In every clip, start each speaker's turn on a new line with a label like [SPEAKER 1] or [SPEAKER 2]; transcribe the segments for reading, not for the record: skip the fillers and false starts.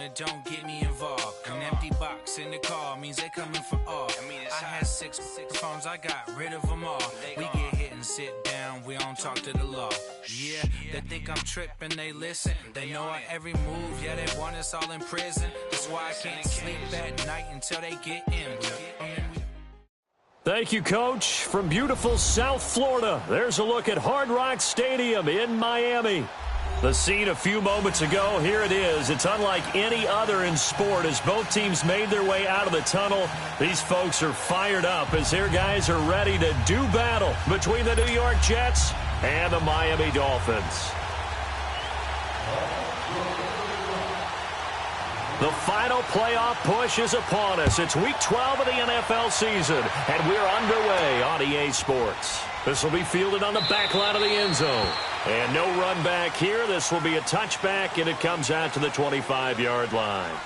[SPEAKER 1] it, don't get me involved. An empty box in the car means they coming for all. I had six phones, I got rid of them all. We get hit and sit down, we don't talk to the law. Yeah, they think I'm tripping, they listen. They know our every move, yeah, they want us all in prison. That's why I can't sleep at night until they get in.
[SPEAKER 2] Thank you, Coach. From beautiful South Florida, there's a look at Hard Rock Stadium in Miami. The scene a few moments ago, here it is. It's unlike any other in sport as both teams made their way out of the tunnel. These folks are fired up as their guys are ready to do battle between the New York Jets and the Miami Dolphins. The final playoff push is upon us. It's Week 12 of the NFL season, and we're underway on EA Sports. This will be fielded on the back line of the end zone. And no run back here. This will be a touchback, and it comes out to the 25-yard line.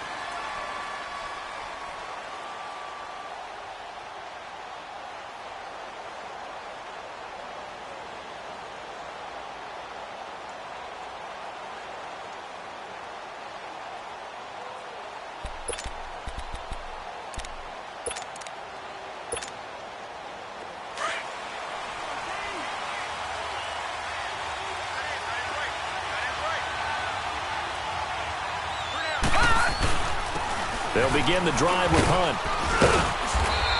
[SPEAKER 2] They'll begin the drive with Hunt.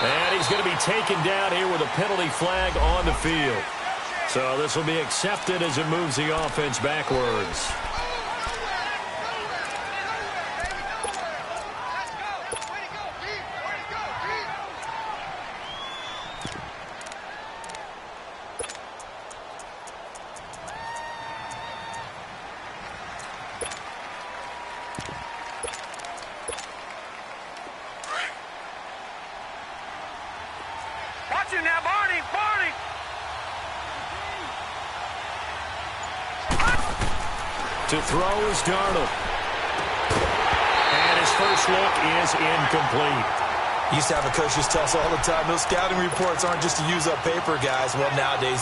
[SPEAKER 2] And he's going to be taken down here with a penalty flag on the field. So this will be accepted as it moves the offense backwards. To throw is Darnold. And his first look is incomplete.
[SPEAKER 3] Used to have a coach just tell us all the time, those scouting reports aren't just to use up paper, guys. Well, nowadays,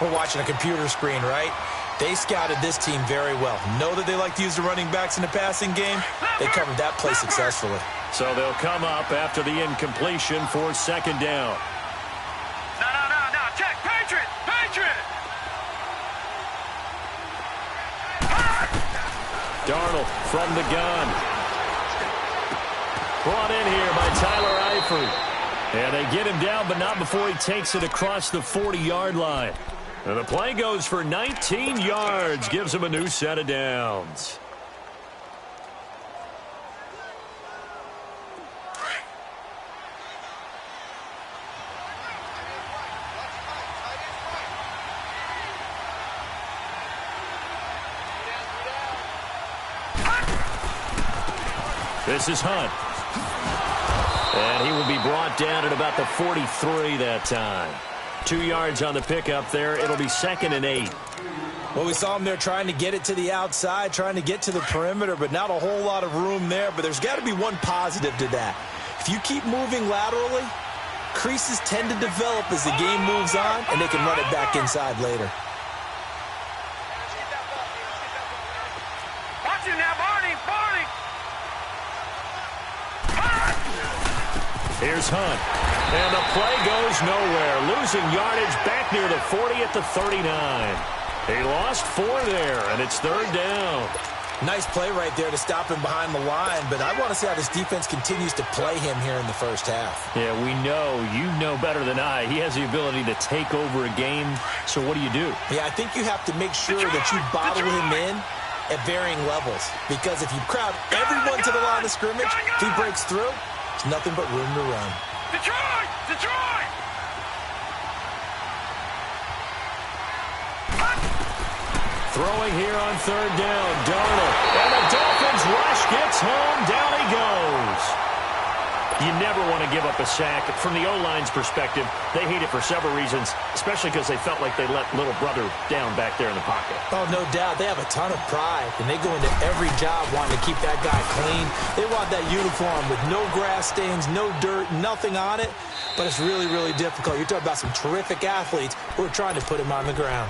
[SPEAKER 3] we're watching a computer screen, right? They scouted this team very well. Know that they like to use the running backs in the passing game? They covered that play successfully.
[SPEAKER 2] So they'll come up after the incompletion for second down.
[SPEAKER 4] No. Check. Patriot.
[SPEAKER 2] Darnold from the gun. Brought in here by Tyler Eifert. And they get him down, but not before he takes it across the 40-yard line. And the play goes for 19 yards, gives him a new set of downs. This is Hunt. And he will be brought down at about the 43 that time. 2 yards on the pickup there. It'll be 2nd and 8.
[SPEAKER 3] Well, we saw him there trying to get it to the outside, trying to get to the perimeter, but not a whole lot of room there. But there's got to be one positive to that. If you keep moving laterally, creases tend to develop as the game moves on, and they can run it back inside later.
[SPEAKER 4] Watch it now, Barney.
[SPEAKER 2] Here's Hunt. And the play goes nowhere. Losing yardage back near the 40 at the 39. He lost 4 there, and it's 3rd down.
[SPEAKER 3] Nice play right there to stop him behind the line, but I want to see how this defense continues to play him here in the first half.
[SPEAKER 2] Yeah, we know. You know better than I. He has the ability to take over a game, so what do you do?
[SPEAKER 3] Yeah, I think you have to make sure that you bottle him in at varying levels, because if you crowd everyone to the line of scrimmage, if he breaks through, it's nothing but room to run.
[SPEAKER 4] Detroit!
[SPEAKER 2] Throwing here on 3rd down, Darnold. And the Dolphins rush gets home. Down he goes. You never want to give up a sack. From the O-line's perspective, they hate it for several reasons, especially because they felt like they let little brother down back there in the pocket.
[SPEAKER 3] Oh, no doubt. They have a ton of pride, and they go into every job wanting to keep that guy clean. They want that uniform with no grass stains, no dirt, nothing on it, but it's really, really difficult. You're talking about some terrific athletes who are trying to put him on the ground.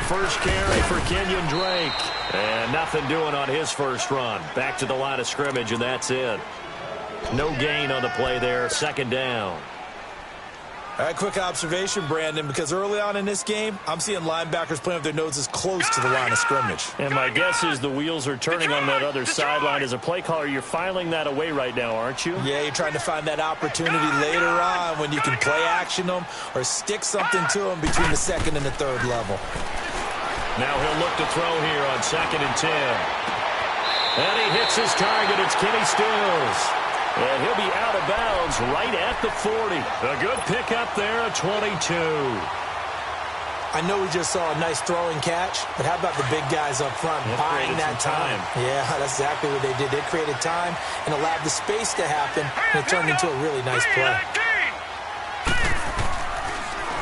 [SPEAKER 2] first carry for Kenyon Drake. And nothing doing on his first run. Back to the line of scrimmage, and that's it. No gain on the play there. Second down.
[SPEAKER 3] All right, quick observation, Brandon, because early on in this game, I'm seeing linebackers playing with their noses close to the line of scrimmage.
[SPEAKER 2] And my guess is the wheels are turning on that other sideline. As a play caller, you're filing that away right now, aren't you?
[SPEAKER 3] Yeah, you're trying to find that opportunity later on when you can play action them or stick something to them between the second and the third level.
[SPEAKER 2] Now he'll look to throw here on 2nd and 10. And he hits his target. It's Kenny Stills. And he'll be out of bounds right at the 40. A good pickup there, a 22.
[SPEAKER 3] I know we just saw a nice throwing catch, but how about the big guys up front buying that time? Yeah, that's exactly what they did. They created time and allowed the space to happen, and it turned into a really nice play.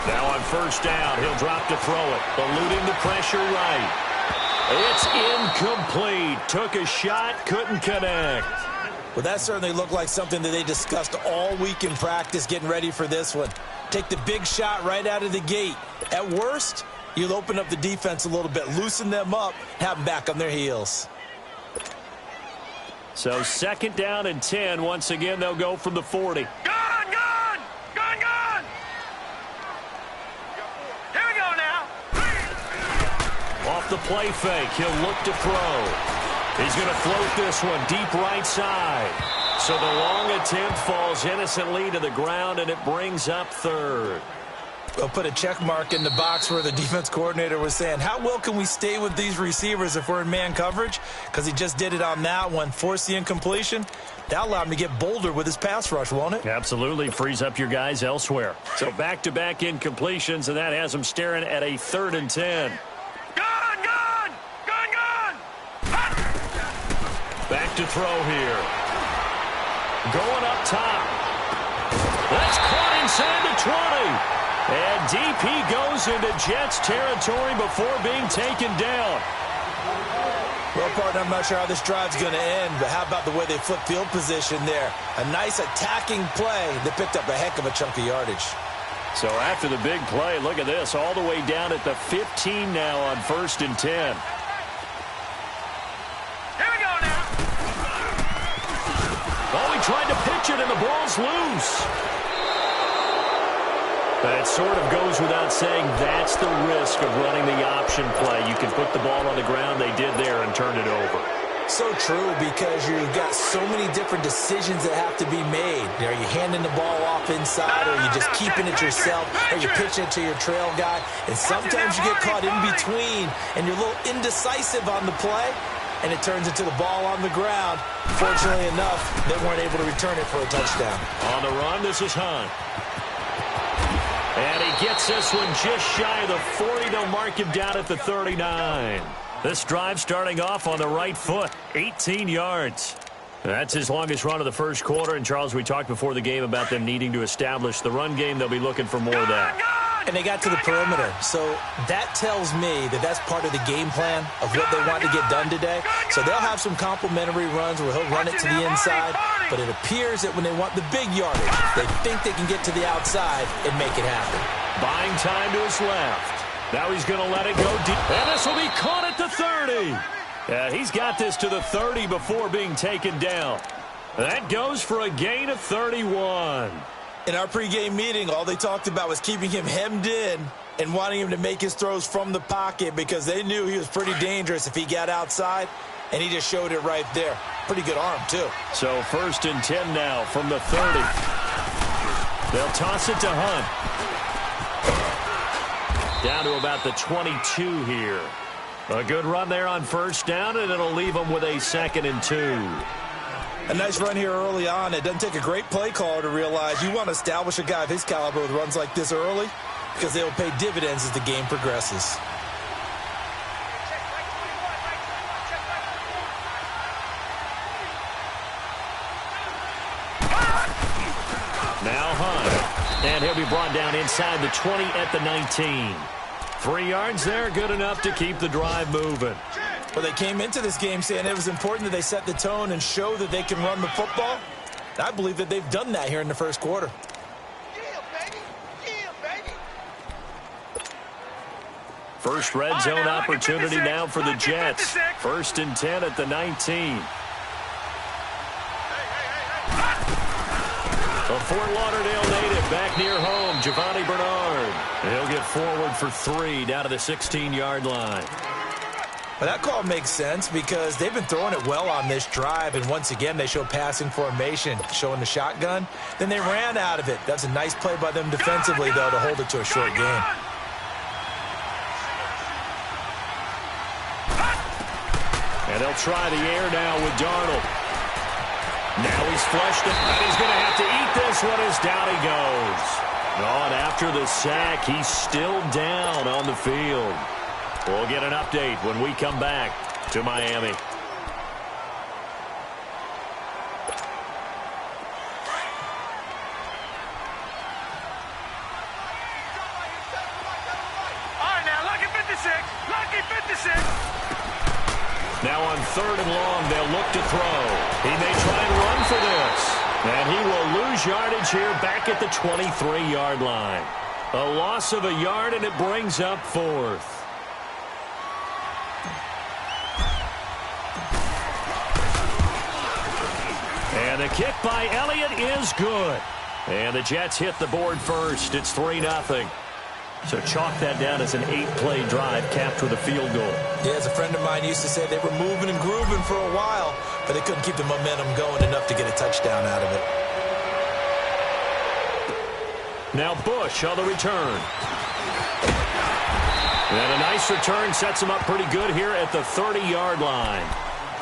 [SPEAKER 2] Now on first down, he'll drop to throw it, eluding the pressure right. It's incomplete. Took a shot, couldn't connect.
[SPEAKER 3] Well, that certainly looked like something that they discussed all week in practice getting ready for this one. Take the big shot right out of the gate. At worst, you'll open up the defense a little bit, loosen them up, have them back on their heels.
[SPEAKER 2] So 2nd down and 10. Once again, they'll go from the 40.
[SPEAKER 4] Gone! Here we go now.
[SPEAKER 2] Off the play fake, he'll look to throw. He's going to float this one deep right side. So the long attempt falls innocently to the ground, and it brings up 3rd.
[SPEAKER 3] We'll put a check mark in the box where the defense coordinator was saying, how well can we stay with these receivers if we're in man coverage? Because he just did it on that one, forced the incompletion. That allowed him to get bolder with his pass rush, won't it?
[SPEAKER 2] Absolutely. Frees up your guys elsewhere. So back-to-back incompletions, and that has him staring at a 3rd and 10. Back to throw here. Going up top. That's caught inside the 20. And DP goes into Jets territory before being taken down.
[SPEAKER 3] Well, partner, I'm not sure how this drive's going to end, but how about the way they flip field position there? A nice attacking play that picked up a heck of a chunk of yardage.
[SPEAKER 2] So after the big play, look at this, all the way down at the 15 now on 1st and 10. Oh, he tried to pitch it, and the ball's loose. That sort of goes without saying. That's the risk of running the option play. You can put the ball on the ground. They did there and turned it over.
[SPEAKER 3] So true, because you've got so many different decisions that have to be made. Are you handing the ball off inside, or are you just keeping it yourself? Are you pitching it to your trail guy? And sometimes you get caught in between, and you're a little indecisive on the play, and it turns into the ball on the ground. Fortunately enough, they weren't able to return it for a touchdown.
[SPEAKER 2] On the run, this is Hunt. And he gets this one just shy of the 40. They'll mark him down at the 39. This drive starting off on the right foot, 18 yards. That's his longest run of the first quarter. And, Charles, we talked before the game about them needing to establish the run game. They'll be looking for more of that.
[SPEAKER 3] And they got to the perimeter. So that tells me that that's part of the game plan of what they want to get done today. So they'll have some complimentary runs where he'll run it to the inside. But it appears that when they want the big yardage, they think they can get to the outside and make it happen.
[SPEAKER 2] Buying time to his left. Now he's going to let it go deep. And this will be caught at the 30. Yeah, he's got this to the 30 before being taken down. That goes for a gain of 31.
[SPEAKER 3] In our pregame meeting, all they talked about was keeping him hemmed in and wanting him to make his throws from the pocket because they knew he was pretty dangerous if he got outside, and he just showed it right there. Pretty good arm, too.
[SPEAKER 2] So 1st and 10 now from the 30. They'll toss it to Hunt. Down to about the 22 here. A good run there on first down, and it'll leave them with a 2nd and 2.
[SPEAKER 3] A nice run here early on. It doesn't take a great play caller to realize you want to establish a guy of his caliber with runs like this early because they will pay dividends as the game progresses.
[SPEAKER 2] Now Hunt. And he'll be brought down inside the 20 at the 19. 3 yards there, good enough to keep the drive moving.
[SPEAKER 3] Well, they came into this game saying it was important that they set the tone and show that they can run the football. I believe that they've done that here in the first quarter.
[SPEAKER 2] First red zone opportunity now for the Jets. 1st and 10 at the 19. A Fort Lauderdale native back near home, Giovanni Bernard. He'll get forward for 3 down to the 16-yard line.
[SPEAKER 3] Well, that call makes sense because they've been throwing it well on this drive, and once again they show passing formation, showing the shotgun. Then they ran out of it. That's a nice play by them defensively, though, to hold it to a short game.
[SPEAKER 2] And they'll try the air now with Darnold. Now he's flushed it, and he's going to have to eat this one as down he goes. Oh, and after the sack, he's still down on the field. We'll get an update when we come back to Miami.
[SPEAKER 4] All right, now, lucky 56. Lucky 56.
[SPEAKER 2] Now on 3rd and long, they'll look to throw. He may try and run for this. And he will lose yardage here back at the 23-yard line. A loss of a yard, and it brings up 4th. And the kick by Elliott is good. And the Jets hit the board first. It's 3-0. So chalk that down as an 8-play drive capped with a field goal.
[SPEAKER 3] Yeah, as a friend of mine used to say, they were moving and grooving for a while, but they couldn't keep the momentum going enough to get a touchdown out of it.
[SPEAKER 2] Now Bush on the return. And a nice return sets him up pretty good here at the 30-yard line.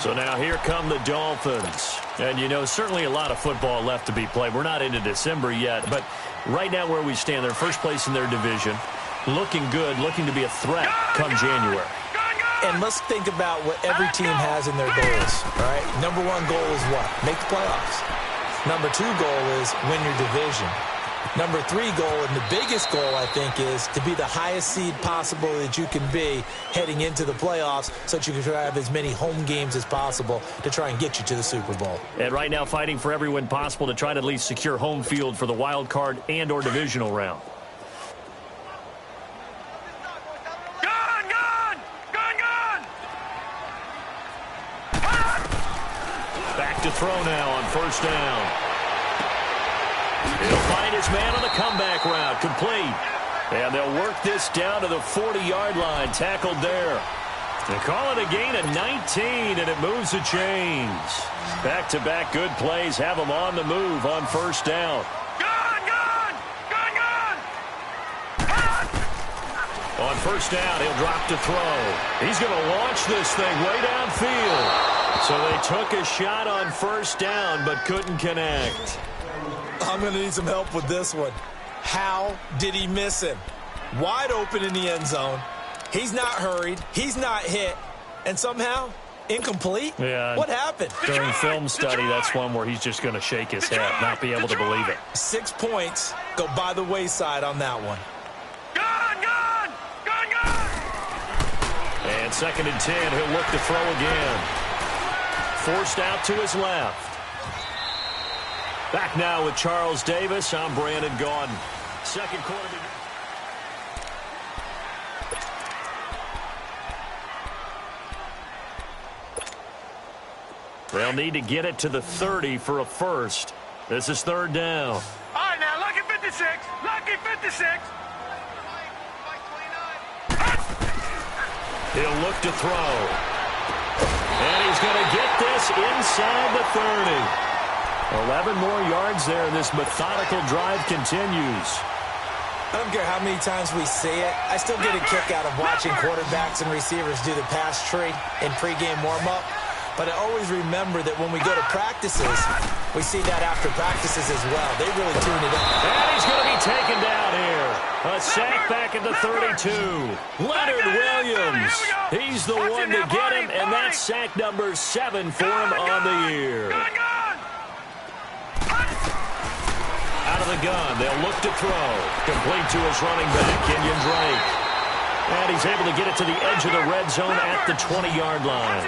[SPEAKER 2] So now here come the Dolphins. And, you know, certainly a lot of football left to be played. We're not into December yet, but right now where we stand, they're first place in their division. Looking good, looking to be a threat come January.
[SPEAKER 3] And let's think about what every team has in their goals, all right? Number 1 goal is what? Make the playoffs. Number 2 goal is win your division. Number 3 goal, and the biggest goal, I think, is to be the highest seed possible that you can be heading into the playoffs so that you can try to have as many home games as possible to try and get you to the Super Bowl.
[SPEAKER 2] And right now fighting for every win possible to try to at least secure home field for the wild card and or divisional round. Back to throw now on 1st down. He'll find his man on the comeback route, complete. And they'll work this down to the 40-yard line, tackled there. They call it a gain of 19, and it moves the chains. Back-to-back good plays have them on the move on 1st down. On 1st down, he'll drop to throw. He's going to launch this thing way downfield. So they took a shot on 1st down, but couldn't connect.
[SPEAKER 3] I'm going to need some help with this one. How did he miss him? Wide open in the end zone. He's not hurried. He's not hit. And somehow, incomplete?
[SPEAKER 2] Yeah.
[SPEAKER 3] What happened?
[SPEAKER 2] During film study, that's one where he's just going to shake his head, not be able to believe it.
[SPEAKER 3] 6 points go by the wayside on that one.
[SPEAKER 2] And 2nd and 10, he'll look to throw again. Forced out to his left. Back now with Charles Davis. I'm Brandon Gaudin. Second quarter. They'll need to get it to the 30 for a first. This is 3rd down.
[SPEAKER 4] All right, now, lucky 56. Lucky 56.
[SPEAKER 2] He'll look to throw. And he's going to get this inside the 30. 11 more yards there, and this methodical drive continues.
[SPEAKER 3] I don't care how many times we see it. I still get a kick out of watching quarterbacks and receivers do the pass tree in pregame warm-up. But I always remember that when we go to practices, we see that after practices as well. They really tune it up.
[SPEAKER 2] And he's going to be taken down here. A sack back at the 32. Leonard Williams. He's the one to get him, and that's sack number 7 for him on the year. Out of the gun, they'll look to throw. Complete to his running back, Kenyon Drake. And he's able to get it to the edge of the red zone at the 20-yard line.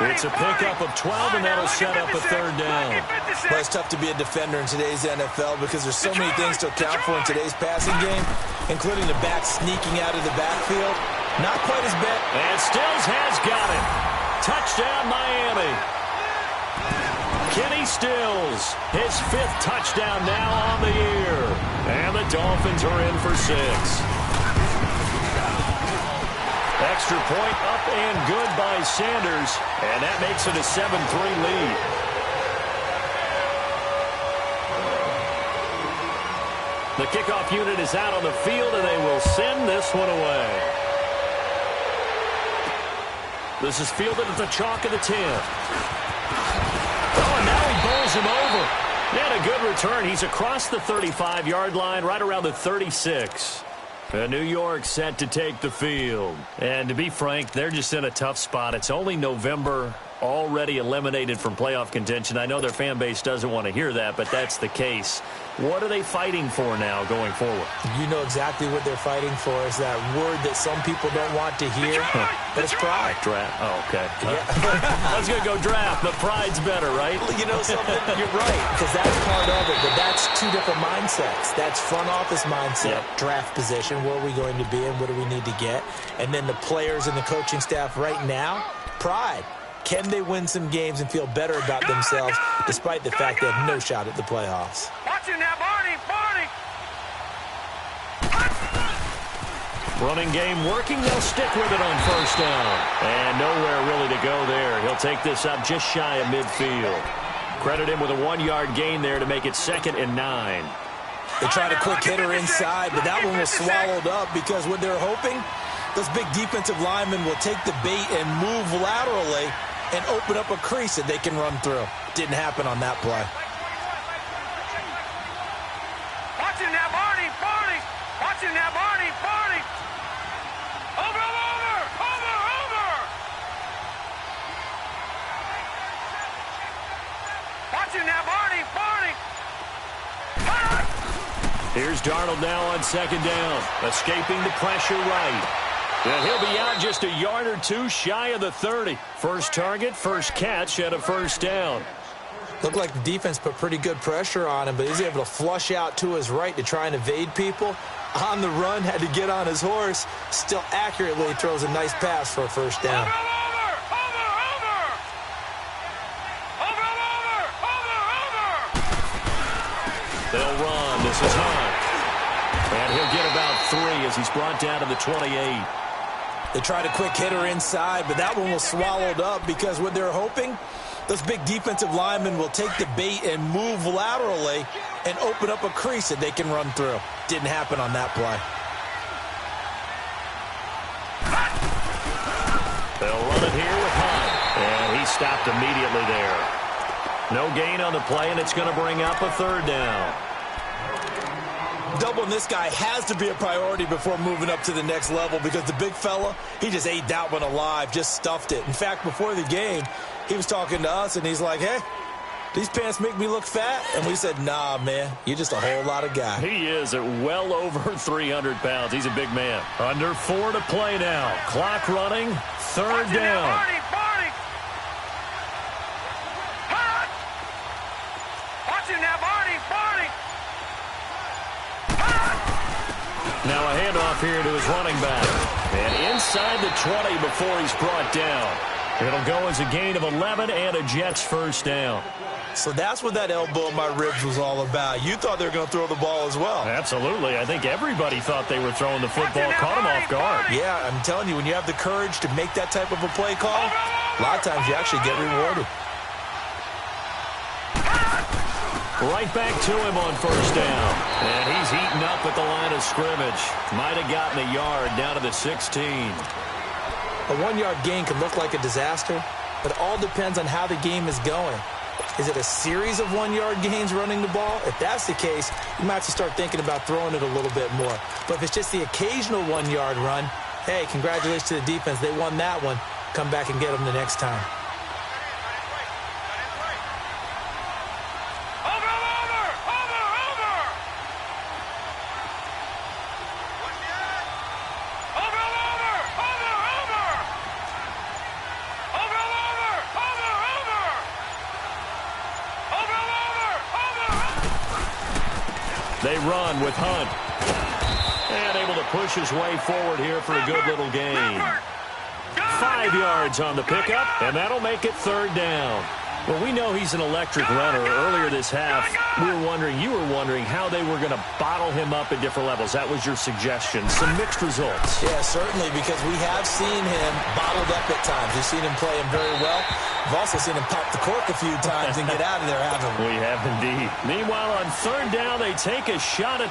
[SPEAKER 2] It's a pickup of 12, and that'll set up a 3rd down.
[SPEAKER 3] Well, it's tough to be a defender in today's NFL because there's so many things to account for in today's passing game, including the back sneaking out of the backfield. Not quite as bad.
[SPEAKER 2] And Stills has got it. Touchdown, Miami. Kenny Stills, his 5th touchdown now on the year. And the Dolphins are in for 6. Extra point up and good by Sanders. And that makes it a 7-3 lead. The kickoff unit is out on the field, and they will send this one away. This is fielded at the chalk of the 10. Oh, and now he bowls him over. And a good return. He's across the 35-yard line, right around the 36. New York set to take the field. And to be frank, they're just in a tough spot. It's only November, already eliminated from playoff contention. I know their fan base doesn't want to hear that, but that's the case. What are they fighting for now going forward?
[SPEAKER 3] You know exactly what they're fighting for is that word that some people don't want to hear. That's pride.
[SPEAKER 2] Draft. Oh, okay.
[SPEAKER 3] Yeah.
[SPEAKER 2] I was going to go draft, but pride's better, right?
[SPEAKER 3] You know something? You're right, because that's part of it, but that's 2 different mindsets. That's front office mindset, draft position, where are we going to be and what do we need to get? And then the players and the coaching staff right now, pride. Can they win some games and feel better about themselves despite the fact they have no shot at the playoffs?
[SPEAKER 4] Watching that, Barney!
[SPEAKER 2] Running game working. They'll stick with it on first down. And nowhere really to go there. He'll take this up just shy of midfield. Credit him with a 1-yard gain there to make it 2nd and 9.
[SPEAKER 3] They tried a quick hitter inside, but that one was swallowed up because what they're hoping, those big defensive linemen will take the bait and move laterally and open up a crease that they can run through. Didn't happen on that play.
[SPEAKER 4] Watching that, Barney! Watching that, Barney! Over! Watching that, Barney!
[SPEAKER 2] Here's Darnold now on 2nd down, escaping the pressure right. And he'll be out just a yard or 2 shy of the 30. First target, first catch, and a first down.
[SPEAKER 3] Looked like the defense put pretty good pressure on him, but he's able to flush out to his right to try and evade people. On the run, had to get on his horse. Still accurately throws a nice pass for a first down.
[SPEAKER 4] Over!
[SPEAKER 2] They'll run. This is Hunt. And he'll get about 3 as he's brought down to the 28.
[SPEAKER 3] They tried a quick hitter inside, but that one was swallowed up because what they're hoping, those big defensive linemen will take the bait and move laterally and open up a crease that they can run through. Didn't happen on that play.
[SPEAKER 2] They'll run it here with Hunt. And he stopped immediately there. No gain on the play, and it's going to bring up a 3rd down.
[SPEAKER 3] Doubling this guy has to be a priority before moving up to the next level because the big fella, he just ate that one alive, just stuffed it. In fact, before the game, he was talking to us, and he's like, hey, these pants make me look fat? And we said, nah, man, you're just a whole lot of guy.
[SPEAKER 2] He is at well over 300 pounds. He's a big man. Under 4 to play now. Clock running, 3rd down. Now a handoff here to his running back. And inside the 20 before he's brought down. It'll go as a gain of 11 and a Jets first down.
[SPEAKER 3] So that's what that elbow in my ribs was all about. You thought they were going to throw the ball as well.
[SPEAKER 2] Absolutely. I think everybody thought they were throwing the football. Caught him off guard.
[SPEAKER 3] Yeah, I'm telling you, when you have the courage to make that type of a play call, a lot of times you actually get rewarded.
[SPEAKER 2] Right back to him on first down. And he's heating up at the line of scrimmage. Might have gotten a yard down to the 16.
[SPEAKER 3] A 1-yard gain can look like a disaster, but it all depends on how the game is going. Is it a series of 1-yard gains running the ball? If that's the case, you might have to start thinking about throwing it a little bit more. But if it's just the occasional 1-yard run, hey, congratulations to the defense. They won that one. Come back and get them the next time. They run with Hunt. And able to
[SPEAKER 2] push his way forward here for a good little gain. 5 yards on the pickup, and that'll make it third down. Well, we know he's an electric runner. Earlier this half, you were wondering how they were going to bottle him up at different levels. That was your suggestion. Some mixed results.
[SPEAKER 3] Yeah, certainly, because we have seen him bottled up at times. We've seen him play him very well. We've also seen him pop the cork a few times and get out of there, haven't we?
[SPEAKER 2] We have indeed. Meanwhile, on third down, they take a shot at